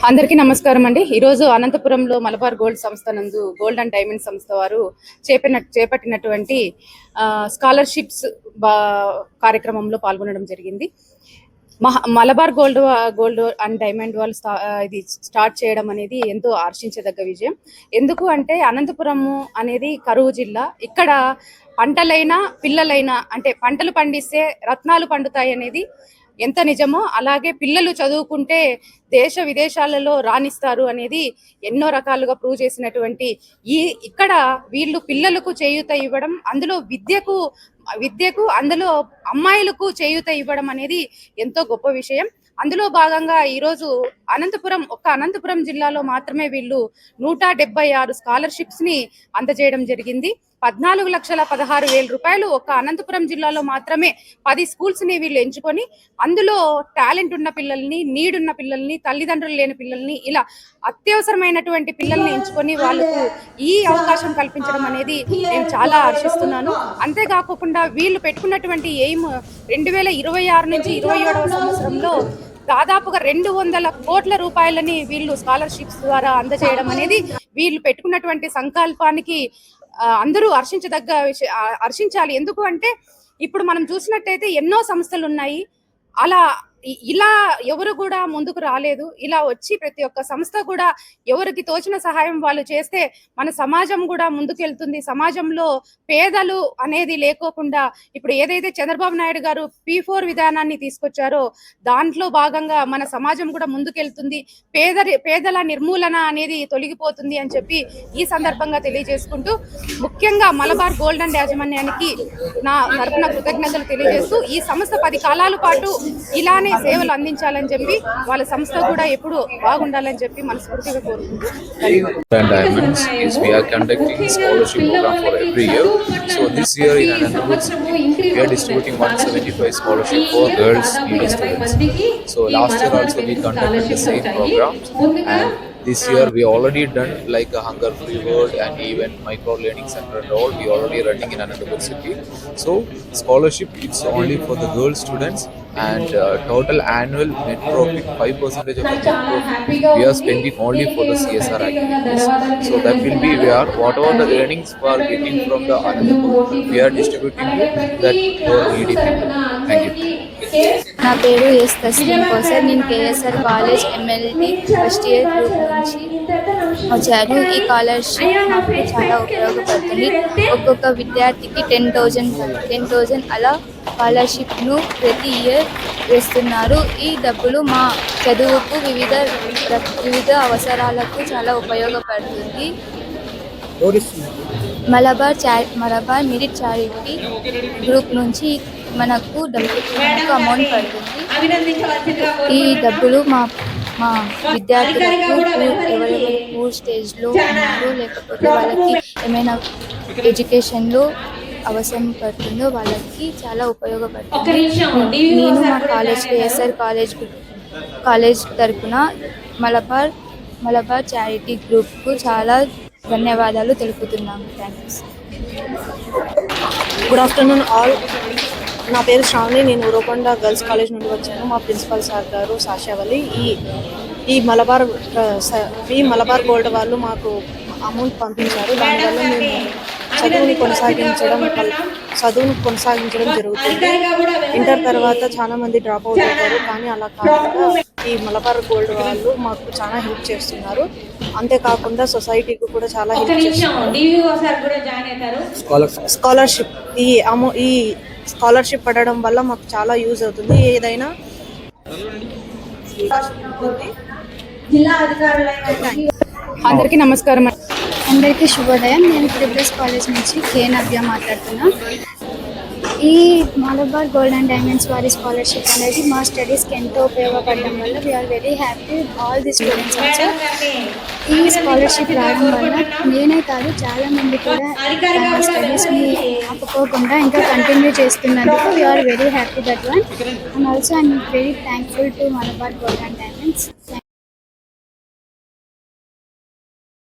అందరికీ నమస్కారం అండి. ఈరోజు అనంతపురంలో మలబార్ గోల్డ్ సంస్థ నందు గోల్డ్ అండ్ డైమండ్ సంస్థ వారు చేపట్టినటువంటి స్కాలర్షిప్స్ కార్యక్రమంలో పాల్గొనడం జరిగింది. మలబార్ గోల్డ్ అండ్ డైమండ్ వాళ్ళు ఇది స్టార్ట్ చేయడం అనేది ఎంతో హర్షించదగ్గ విజయం. ఎందుకు అంటే అనంతపురము అనేది కరువు జిల్లా. ఇక్కడ పంటలైనా పిల్లలైనా అంటే పంటలు పండిస్తే రత్నాలు పండుతాయి అనేది ఎంత నిజమో, అలాగే పిల్లలు చదువుకుంటే దేశ విదేశాలలో రాణిస్తారు అనేది ఎన్నో రకాలుగా ప్రూవ్ చేసినటువంటి ఇక్కడ వీళ్ళు పిల్లలకు చేయూత ఇవ్వడం, అందులో విద్యకు అందులో అమ్మాయిలకు చేయూత ఇవ్వడం అనేది ఎంతో గొప్ప విషయం. అందులో భాగంగా ఈరోజు అనంతపురం జిల్లాలో మాత్రమే వీళ్ళు 176 స్కాలర్షిప్స్ ని అందజేయడం జరిగింది. 14,16,000 రూపాయలు ఒక్క అనంతపురం జిల్లాలో మాత్రమే 10 స్కూల్స్ ని వీళ్ళు ఎంచుకొని అందులో టాలెంట్ ఉన్న పిల్లల్ని, నీడ్ ఉన్న పిల్లల్ని, తల్లిదండ్రులు లేని పిల్లల్ని, ఇలా అత్యవసరమైనటువంటి పిల్లల్ని ఎంచుకొని వాళ్ళకు ఈ అవకాశం కల్పించడం అనేది నేను చాలా హర్షిస్తున్నాను. అంతేకాకుండా వీళ్ళు పెట్టుకున్నటువంటి ఎయిమ్ 2026 నుంచి 27వ సంవత్సరంలో దాదాపుగా 200 కోట్ల రూపాయలని వీళ్ళు స్కాలర్షిప్స్ ద్వారా అందజేయడం అనేది వీళ్ళు పెట్టుకున్నటువంటి సంకల్పానికి అందరూ హర్షించాలి. ఎందుకు అంటే ఇప్పుడు మనం చూసినట్టయితే ఎన్నో సంస్థలు ఉన్నాయి, ఇలా ఎవరు కూడా ముందుకు రాలేదు. ఇలా వచ్చి ప్రతి ఒక్క సంస్థ కూడా ఎవరికి తోచిన సహాయం వాళ్ళు చేస్తే మన సమాజం కూడా ముందుకెళ్తుంది. సమాజంలో పేదలు అనేది లేకోకుండా ఇప్పుడు ఏదైతే చంద్రబాబు నాయుడు గారు P4 విధానాన్ని తీసుకొచ్చారో దాంట్లో భాగంగా మన సమాజం కూడా ముందుకెళ్తుంది. పేదల నిర్మూలన అనేది తొలగిపోతుంది అని చెప్పి ఈ సందర్భంగా తెలియజేసుకుంటూ, ముఖ్యంగా మలబార్ గోల్డ్ అండ్ యాజమాన్యానికి నా తరపున కృతజ్ఞతలు తెలియజేస్తూ ఈ సంస్థ 10 కాలాల పాటు ఇలానే సేవలు అందించాలని చెప్పి వాళ్ళ సంస్థ కూడా ఎప్పుడు బాగుండాలని చెప్పి మనస్ఫూర్తిగా Diamonds is we are conducting scholarship program for every year. So this year in Anantapur we are distributing 175 scholarship for girls needy students. So last year also we conducted the same program, and this year we already done like a hunger free world and even micro learning center and all we already running in Anantapur city. So scholarship it's only for the girl students, and total annual net profit 5% of the net profit we are spending only for the CSR activities. So that will be where whatever the earnings we are getting from the Anantapur we are distributing to that needy people. Thank you. నా పేరు yes Tasleem కోసర్. నేను KSR college MLT first year group నుంచి వచ్చాను. ఈ scholarship నాకు చాలా ఉపయోగపడుతుంది. ఒక్కొక్క విద్యార్థికి 10,000 అలా స్కాలర్షిప్ను ప్రతి ఇయర్ వేస్తున్నారు. ఈ డబ్బులు మా చదువుకు వివిధ అవసరాలకు చాలా ఉపయోగపడుతుంది. మలబార్ మెరిట్ చారిటీ గ్రూప్ నుంచి మనకు అమౌంట్ పడుతుంది. ఈ డబ్బులు మా విద్యార్థులకు ఎవరెవరు పూర్ స్టేజ్లో ఉన్నారో లేకపోతే వాళ్ళకి ఏమైనా ఎడ్యుకేషన్లో అవసరం పడుతుందో వాళ్ళకి చాలా ఉపయోగపడుతుంది. నేను మా KSR కాలేజ్ తరఫున మలబార్ చారిటీ గ్రూప్కు చాలా ధన్యవాదాలు తెలుపుతున్నాను. థ్యాంక్స్. Good afternoon all. నా పేరు శ్రావణి. నేను ఉరవకొండ గర్ల్స్ కాలేజ్ నుండి వచ్చాను. మా ప్రిన్సిపల్ సార్ గారు సాషావలి. ఈ మలబార్ గోల్డ్ వాళ్ళు మాకు అమౌంట్ పంపించారు. దానివల్ల మేము చదువుని కొనసాగించడం జరుగుతుంది. ఇంటర్ తర్వాత చాలా మంది డ్రాప్ అవుట్ అవుతారు, కానీ అలా కాకుండా ఈ మలబార్ గోల్డ్ వాళ్ళు మాకు చాలా హెల్ప్ చేస్తున్నారు. అంతేకాకుండా సొసైటీకి కూడా చాలా హెల్ప్ చేస్తున్నారు. స్కాలర్షిప్ ఈ స్కాలర్షిప్ పడడం వల్ల మాకు చాలా యూజ్ అవుతుంది. ఏదైనా అందరికీ నమస్కారం. అందరికీ శుభోదయం. నేను ప్రిబ్రెస్ కాలేజ్ నుంచి నవ్య మాట్లాడుతున్నా. ఈ మలబార్ గోల్డ్ అండ్ డైమండ్స్ వారి స్కాలర్షిప్ అనేది మా స్టడీస్కి ఎంతో ఉపయోగపడడం వల్ల we are very happy all the students also. ఈ స్కాలర్షిప్ రావడం వల్ల నేనే కాదు చాలామంది కూడా తమ స్టడీస్ని ఆపుకోకుండా ఇంకా కంటిన్యూ చేస్తున్నందుకు we are very happy that one. And also I'm very thankful to Malabar Gold and diamonds.